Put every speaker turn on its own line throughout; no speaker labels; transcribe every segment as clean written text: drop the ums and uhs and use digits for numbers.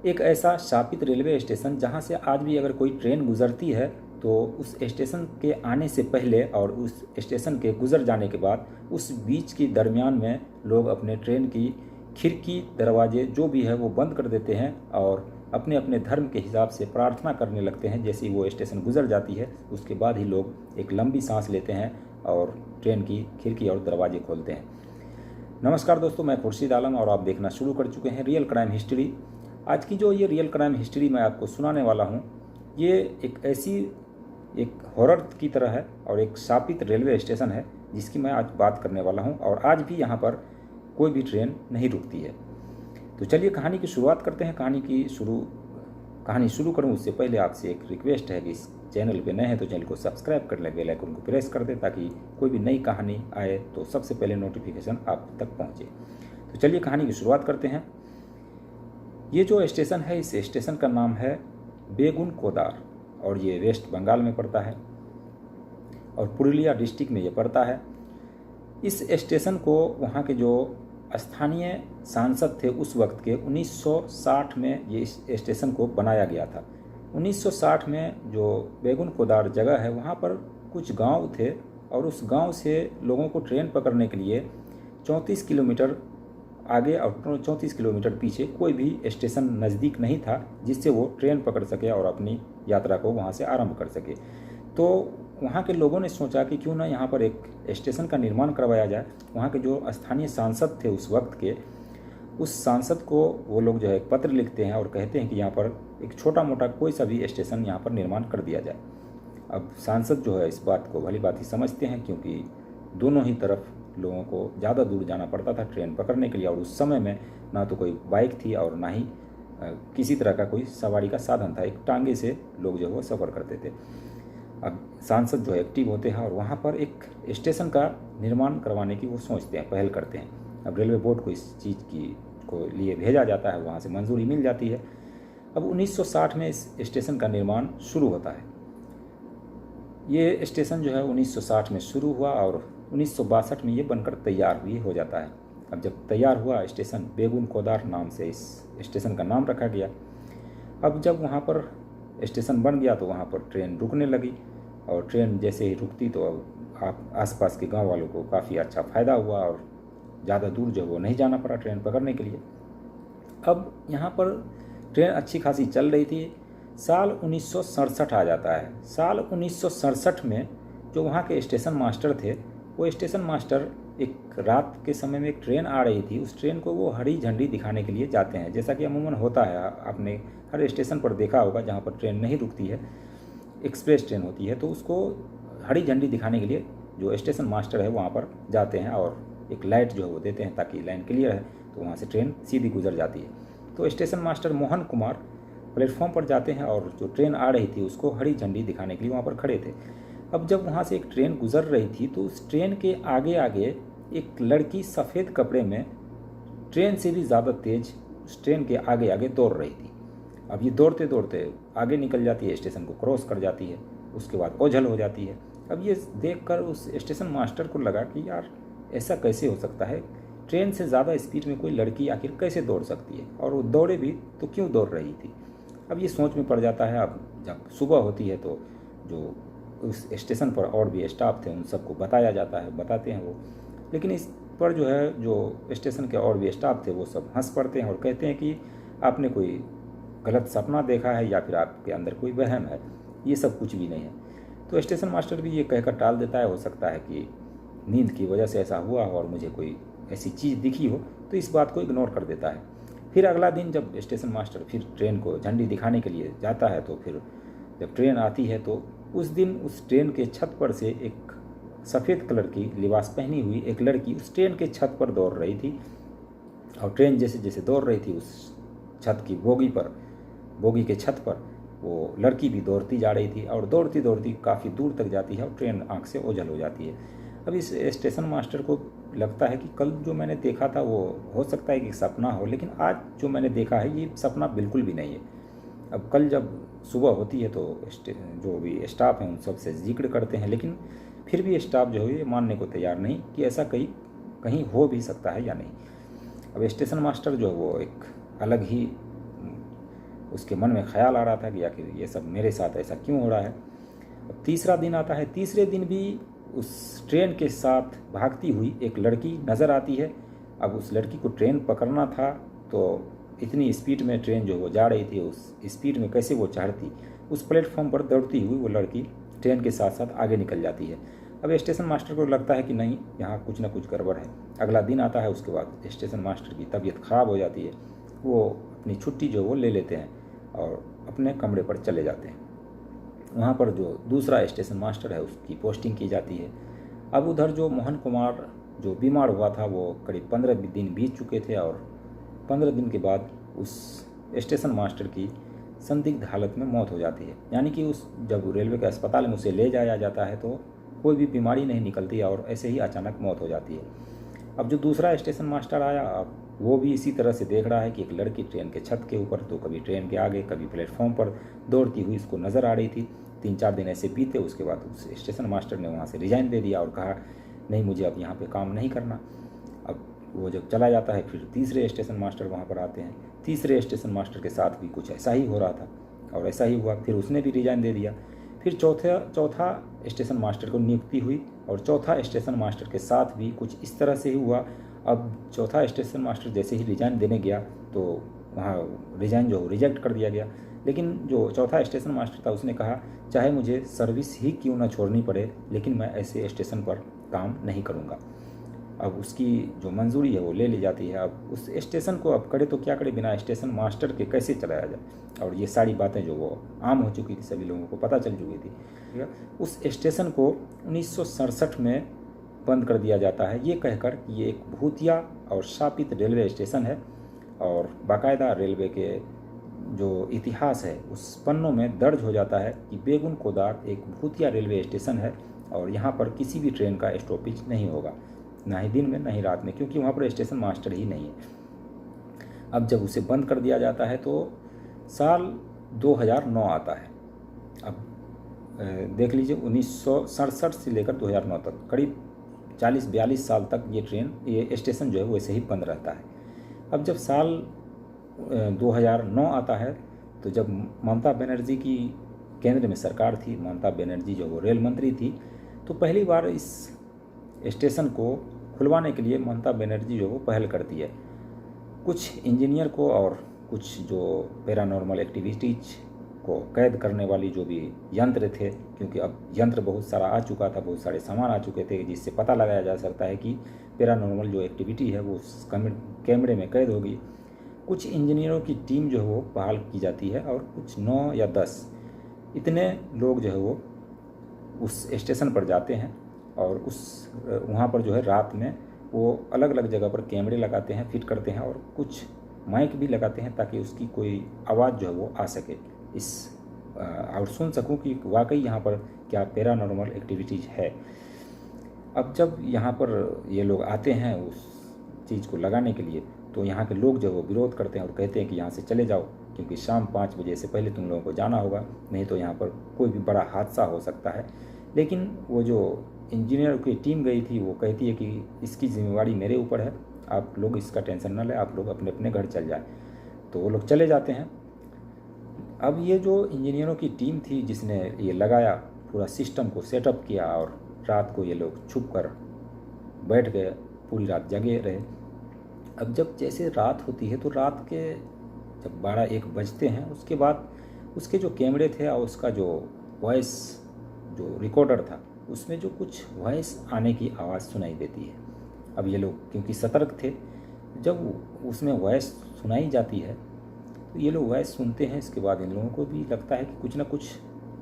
एक ऐसा शापित railway station जहां से आज भी अगर कोई ट्रेन गुजरती है तो उस स्टेशन के आने से पहले और उस स्टेशन के गुजर जाने के बाद उस बीच के दरमियान में लोग अपने ट्रेन की खिड़की दरवाजे जो भी है वो बंद कर देते हैं और अपने अपने धर्म के हिसाब से प्रार्थना करने लगते हैं। जैसे ही वो स्टेशन गुजर जाती है उसके बाद ही लोग एक लंबी सांस लेते हैं और ट्रेन की खिड़की और दरवाजे खोलते हैं। नमस्कार दोस्तों, मैं खुर्शीद आलम और आप देखना शुरू कर चुके हैं रियल क्राइम हिस्ट्री। आज की जो ये रियल क्राइम हिस्ट्री मैं आपको सुनाने वाला हूँ, ये एक हॉरर की तरह है और एक शापित रेलवे स्टेशन है जिसकी मैं आज बात करने वाला हूँ। और आज भी यहाँ पर कोई भी ट्रेन नहीं रुकती है। तो चलिए कहानी की शुरुआत करते हैं। कहानी शुरू करूँ उससे पहले आपसे एक रिक्वेस्ट है कि इस चैनल पे नए हैं तो चैनल को सब्सक्राइब कर लें, बेल आइकन को प्रेस कर दें ताकि कोई भी नई कहानी आए तो सबसे पहले नोटिफिकेशन आप तक पहुँचे। तो चलिए कहानी की शुरुआत करते हैं। ये जो स्टेशन है, इस स्टेशन का नाम है बेगुन कोदार और ये वेस्ट बंगाल में पड़ता है और पुरुलिया डिस्ट्रिक्ट में ये पड़ता है। इस स्टेशन को वहाँ के जो स्थानीय सांसद थे उस वक्त के 1960 में ये इस स्टेशन को बनाया गया था। 1960 में जो बेगुन कोदार जगह है वहाँ पर कुछ गांव थे और उस गांव से लोगों को ट्रेन पकड़ने के लिए 34 किलोमीटर आगे और 34 किलोमीटर पीछे कोई भी स्टेशन नज़दीक नहीं था जिससे वो ट्रेन पकड़ सके और अपनी यात्रा को वहाँ से आरंभ कर सके। तो वहाँ के लोगों ने सोचा कि क्यों ना यहाँ पर एक स्टेशन का निर्माण करवाया जाए। वहाँ के जो स्थानीय सांसद थे उस वक्त के, उस सांसद को वो लोग जो है एक पत्र लिखते हैं और कहते हैं कि यहाँ पर एक छोटा मोटा कोई सा भी स्टेशन यहाँ पर निर्माण कर दिया जाए। अब सांसद जो है इस बात को भली बात ही समझते हैं क्योंकि दोनों ही तरफ लोगों को ज़्यादा दूर जाना पड़ता था ट्रेन पकड़ने के लिए और उस समय में ना तो कोई बाइक थी और ना ही किसी तरह का कोई सवारी का साधन था। एक टांगे से लोग जो है वो सफ़र करते थे। अब सांसद जो है एक्टिव होते हैं और वहाँ पर एक स्टेशन का निर्माण करवाने की वो सोचते हैं, पहल करते हैं। अब रेलवे बोर्ड को इस चीज़ को लिए भेजा जाता है, वहाँ से मंजूरी मिल जाती है। अब 1960 में इस स्टेशन का निर्माण शुरू होता है। ये स्टेशन जो है 1960 में शुरू हुआ और 1962 में ये बनकर तैयार हो जाता है। अब जब तैयार हुआ स्टेशन, बेगुन कोदार नाम से इस स्टेशन का नाम रखा गया। अब जब वहाँ पर स्टेशन बन गया तो वहाँ पर ट्रेन रुकने लगी और ट्रेन जैसे ही रुकती तो अब आसपास के गांव वालों को काफ़ी अच्छा फ़ायदा हुआ और ज़्यादा दूर जो वो नहीं जाना पड़ा ट्रेन पकड़ने के लिए। अब यहाँ पर ट्रेन अच्छी खासी चल रही थी। साल 1967 आ जाता है। साल 1967 में जो वहाँ के स्टेशन मास्टर थे, वो स्टेशन मास्टर एक रात के समय में एक ट्रेन आ रही थी, उस ट्रेन को वो हरी झंडी दिखाने के लिए जाते हैं। जैसा कि अमूमन होता है, आपने हर स्टेशन पर देखा होगा जहाँ पर ट्रेन नहीं रुकती है, एक्सप्रेस ट्रेन होती है, तो उसको हरी झंडी दिखाने के लिए जो स्टेशन मास्टर है वहाँ पर जाते हैं और एक लाइट जो है वो देते हैं ताकि लाइन क्लियर है तो वहाँ से ट्रेन सीधी गुजर जाती है। तो station master Mohan Kumar platform पर जाते हैं और जो ट्रेन आ रही थी उसको हरी झंडी दिखाने के लिए वहाँ पर खड़े थे। अब जब वहाँ से एक ट्रेन गुजर रही थी तो उस ट्रेन के आगे आगे एक लड़की सफ़ेद कपड़े में ट्रेन से भी ज़्यादा तेज उस ट्रेन के आगे आगे दौड़ रही थी। अब ये दौड़ते दौड़ते आगे निकल जाती है, स्टेशन को क्रॉस कर जाती है, उसके बाद ओझल हो जाती है। अब ये देखकर उस स्टेशन मास्टर को लगा कि यार ऐसा कैसे हो सकता है, ट्रेन से ज़्यादा स्पीड में कोई लड़की आखिर कैसे दौड़ सकती है, और वो दौड़े भी तो क्यों दौड़ रही थी। अब ये सोच में पड़ जाता है। अब जब सुबह होती है तो जो उस स्टेशन पर और भी स्टाफ थे उन सबको बताया जाता है, बताते हैं वो। लेकिन इस पर जो है जो स्टेशन के और भी स्टाफ थे वो सब हंस पड़ते हैं और कहते हैं कि आपने कोई गलत सपना देखा है या फिर आपके अंदर कोई वहम है, ये सब कुछ भी नहीं है। तो स्टेशन मास्टर भी ये कहकर टाल देता है, हो सकता है कि नींद की वजह से ऐसा हुआ हो और मुझे कोई ऐसी चीज़ दिखी हो, तो इस बात को इग्नोर कर देता है। फिर अगला दिन जब स्टेशन मास्टर फिर ट्रेन को झंडी दिखाने के लिए जाता है तो फिर जब ट्रेन आती है तो उस दिन उस ट्रेन के छत पर से एक सफ़ेद कलर की लिबास पहनी हुई एक लड़की उस ट्रेन के छत पर दौड़ रही थी। और ट्रेन जैसे जैसे दौड़ रही थी उस छत की बोगी के छत पर वो लड़की भी दौड़ती जा रही थी और दौड़ती दौड़ती काफ़ी दूर तक जाती है और ट्रेन आँख से ओझल हो जाती है। अब इस स्टेशन मास्टर को लगता है कि कल जो मैंने देखा था वो हो सकता है कि सपना हो, लेकिन आज जो मैंने देखा है ये सपना बिल्कुल भी नहीं है। अब कल जब सुबह होती है तो जो भी स्टाफ हैं उन सब से जिक्र करते हैं, लेकिन फिर भी स्टाफ जो है ये मानने को तैयार नहीं कि ऐसा कहीं हो भी सकता है या नहीं। अब स्टेशन मास्टर जो है वो एक अलग ही उसके मन में ख्याल आ रहा था कि आखिर ये सब मेरे साथ ऐसा क्यों हो रहा है। अब तीसरा दिन आता है, तीसरे दिन भी उस ट्रेन के साथ भागती हुई एक लड़की नज़र आती है। अब उस लड़की को ट्रेन पकड़ना था, तो इतनी स्पीड में ट्रेन जो वो जा रही थी, उस स्पीड में कैसे वो चढ़ती। उस प्लेटफॉर्म पर दौड़ती हुई वो लड़की ट्रेन के साथ साथ आगे निकल जाती है। अब स्टेशन मास्टर को लगता है कि नहीं, यहाँ कुछ ना कुछ गड़बड़ है। अगला दिन आता है, उसके बाद स्टेशन मास्टर की तबीयत ख़राब हो जाती है। वो अपनी छुट्टी जो वो ले लेते हैं और अपने कमरे पर चले जाते हैं। वहाँ पर जो दूसरा स्टेशन मास्टर है उसकी पोस्टिंग की जाती है। अब उधर जो मोहन कुमार जो बीमार हुआ था, वो करीब 15 दिन बीत चुके थे और 15 दिन के बाद उस स्टेशन मास्टर की संदिग्ध हालत में मौत हो जाती है। यानी कि उस जब रेलवे के अस्पताल में उसे ले जाया जाता है तो कोई भी बीमारी नहीं निकलती और ऐसे ही अचानक मौत हो जाती है। अब जो दूसरा स्टेशन मास्टर आया, अब वो भी इसी तरह से देख रहा है कि एक लड़की ट्रेन के छत के ऊपर, तो कभी ट्रेन के आगे कभी प्लेटफॉर्म पर दौड़ती हुई उसको नज़र आ रही थी। 3-4 दिन ऐसे बीते। उसके बाद उस स्टेशन मास्टर ने वहाँ से रिज़ाइन दे दिया और कहा नहीं, मुझे अब यहाँ पे काम नहीं करना। अब वो जब चला जाता है, फिर तीसरे स्टेशन मास्टर वहाँ पर आते हैं। तीसरे स्टेशन मास्टर के साथ भी कुछ ऐसा ही हो रहा था और ऐसा ही हुआ, फिर उसने भी रिज़ाइन दे दिया। फिर चौथा स्टेशन मास्टर को नियुक्ति हुई और चौथा स्टेशन मास्टर के साथ भी कुछ इस तरह से ही हुआ। अब चौथा स्टेशन मास्टर जैसे ही रिज़ाइन देने गया तो वहाँ रिज़ाइन जो रिजेक्ट कर दिया गया। लेकिन जो चौथा स्टेशन मास्टर था उसने कहा चाहे मुझे सर्विस ही क्यों ना छोड़नी पड़े, लेकिन मैं ऐसे स्टेशन पर काम नहीं करूँगा। अब उसकी जो मंजूरी है वो ले ली जाती है। अब उस स्टेशन को अब करे तो क्या करे, बिना स्टेशन मास्टर के कैसे चलाया जाए। और ये सारी बातें जो वो आम हो चुकी थी, सभी लोगों को पता चल चुकी थी। ठीक है, उस स्टेशन को 1967 में बंद कर दिया जाता है, ये कहकर कि ये एक भूतिया और शापित रेलवे स्टेशन है। और बाकायदा रेलवे के जो इतिहास है उस पन्नों में दर्ज हो जाता है कि बेगुन कोदार एक भूतिया रेलवे स्टेशन है और यहाँ पर किसी भी ट्रेन का स्टॉपेज नहीं होगा, ना ही दिन में ना ही रात में, क्योंकि वहाँ पर स्टेशन मास्टर ही नहीं है। अब जब उसे बंद कर दिया जाता है तो साल 2009 आता है। अब देख लीजिए 1967 से लेकर 2009 तक करीब 40-42 साल तक ये स्टेशन जो है वैसे ही बंद रहता है। अब जब साल 2009 आता है तो जब ममता बनर्जी की केंद्र में सरकार थी, ममता बनर्जी जो वो रेल मंत्री थी, तो पहली बार इस स्टेशन को खुलवाने के लिए ममता बनर्जी जो वो पहल करती है। कुछ इंजीनियर को और कुछ जो पैरानॉर्मल एक्टिविटीज़ को कैद करने वाली जो भी यंत्र थे, क्योंकि अब यंत्र बहुत सारा आ चुका था, बहुत सारे सामान आ चुके थे जिससे पता लगाया जा सकता है कि पैरानॉर्मल जो एक्टिविटी है वो कैमरे में कैद होगी। कुछ इंजीनियरों की टीम जो है वो बहाल की जाती है और कुछ 9 या 10 इतने लोग जो है वो उस स्टेशन पर जाते हैं और वहाँ पर जो है रात में वो अलग अलग जगह पर कैमरे लगाते हैं, फिट करते हैं और कुछ माइक भी लगाते हैं ताकि उसकी कोई आवाज़ जो है वो आ सके और सुन सकूं कि वाकई यहाँ पर क्या पैरानॉर्मल एक्टिविटीज़ है। अब जब यहाँ पर ये लोग आते हैं उस चीज़ को लगाने के लिए, तो यहाँ के लोग जो वो विरोध करते हैं और कहते हैं कि यहाँ से चले जाओ, क्योंकि शाम 5 बजे से पहले तुम लोगों को जाना होगा, नहीं तो यहाँ पर कोई भी बड़ा हादसा हो सकता है। लेकिन वो जो इंजीनियर की टीम गई थी वो कहती है कि इसकी जिम्मेवारी मेरे ऊपर है, आप लोग इसका टेंशन न लें, आप लोग अपने अपने घर चल जाएं। तो वो लोग चले जाते हैं। अब ये जो इंजीनियरों की टीम थी जिसने ये लगाया, पूरा सिस्टम को सेटअप किया और रात को ये लोग छुप कर बैठ गए, पूरी रात जगे रहे। अब जब जैसे रात होती है तो रात के जब 12-1 बजते हैं, उसके बाद उसके जो कैमरे थे और उसका जो वॉइस जो रिकॉर्डर था उसमें जो कुछ वॉइस आने की आवाज़ सुनाई देती है। अब ये लोग क्योंकि सतर्क थे, जब उसमें वॉइस सुनाई जाती है तो ये लोग वॉइस सुनते हैं। इसके बाद इन लोगों को भी लगता है कि कुछ ना कुछ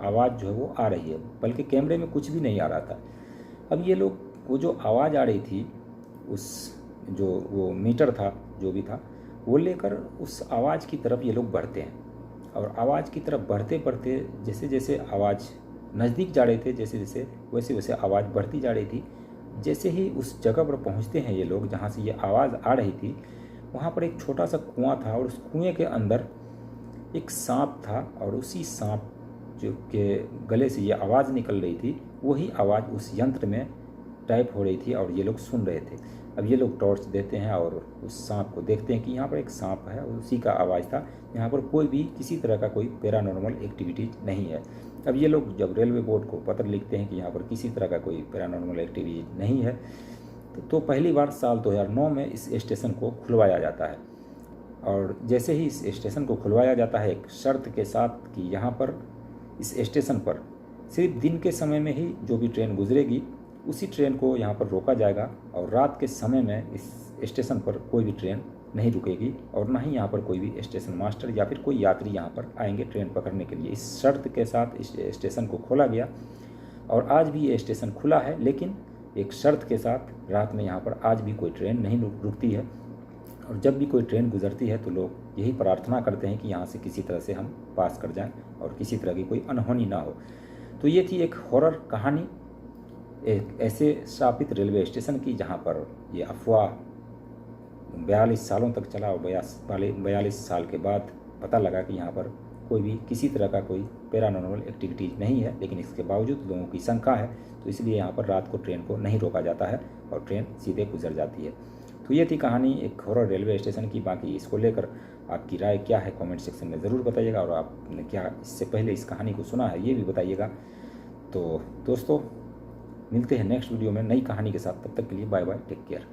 आवाज़ जो है वो आ रही है, बल्कि कैमरे में कुछ भी नहीं आ रहा था। अब ये लोग वो जो आवाज़ आ रही थी, उस जो वो मीटर था जो भी था वो लेकर उस आवाज़ की तरफ ये लोग बढ़ते हैं और आवाज़ की तरफ बढ़ते बढ़ते जैसे जैसे आवाज़ नज़दीक जा रहे थे, जैसे जैसे वैसे वैसे आवाज़ बढ़ती जा रही थी। जैसे ही उस जगह पर पहुंचते हैं ये लोग जहां से ये आवाज़ आ रही थी, वहां पर एक छोटा सा कुआं था और उस कुएं के अंदर एक सांप था और उसी सांप जो के गले से ये आवाज़ निकल रही थी, वही आवाज़ उस यंत्र में टाइप हो रही थी और ये लोग सुन रहे थे। अब ये लोग टॉर्च देते हैं और उस सांप को देखते हैं कि यहाँ पर एक सांप है, और उसी का आवाज़ था। यहाँ पर कोई भी किसी तरह का कोई पैरानॉर्मल एक्टिविटीज़ नहीं है। अब ये लोग जब रेलवे बोर्ड को पत्र लिखते हैं कि यहाँ पर किसी तरह का कोई पैरानॉर्मल एक्टिविटी नहीं है, तो पहली बार साल 2009 में इस स्टेशन को खुलवाया जाता है। और जैसे ही इस स्टेशन को खुलवाया जाता है, एक शर्त के साथ कि यहाँ पर इस स्टेशन पर सिर्फ दिन के समय में ही जो भी ट्रेन गुजरेगी उसी ट्रेन को यहाँ पर रोका जाएगा, और रात के समय में इस स्टेशन पर कोई भी ट्रेन नहीं रुकेगी, और ना ही यहाँ पर कोई भी स्टेशन मास्टर या फिर कोई यात्री यहाँ पर आएंगे ट्रेन पकड़ने के लिए। इस शर्त के साथ इस स्टेशन को खोला गया, और आज भी ये स्टेशन खुला है, लेकिन एक शर्त के साथ रात में यहाँ पर आज भी कोई ट्रेन नहीं रुकती है। और जब भी कोई ट्रेन गुजरती है तो लोग यही प्रार्थना करते हैं कि यहाँ से किसी तरह से हम पास कर जाएं और किसी तरह की कोई अनहोनी ना हो। तो ये थी एक हॉरर कहानी एक ऐसे शापित रेलवे स्टेशन की जहाँ पर ये अफवाह 42 सालों तक चला, और 42 साल के बाद पता लगा कि यहाँ पर कोई भी किसी तरह का कोई पैरानॉर्मल एक्टिविटीज़ नहीं है, लेकिन इसके बावजूद लोगों की शंका है, तो इसलिए यहाँ पर रात को ट्रेन को नहीं रोका जाता है और ट्रेन सीधे गुजर जाती है। तो ये थी कहानी एक हॉरर रेलवे स्टेशन की। बाकी इसको लेकर आपकी राय क्या है कमेंट सेक्शन में ज़रूर बताइएगा, और आपने क्या इससे पहले इस कहानी को सुना है ये भी बताइएगा। तो दोस्तों, मिलते हैं नेक्स्ट वीडियो में नई कहानी के साथ। तब तक के लिए बाय बाय, टेक केयर।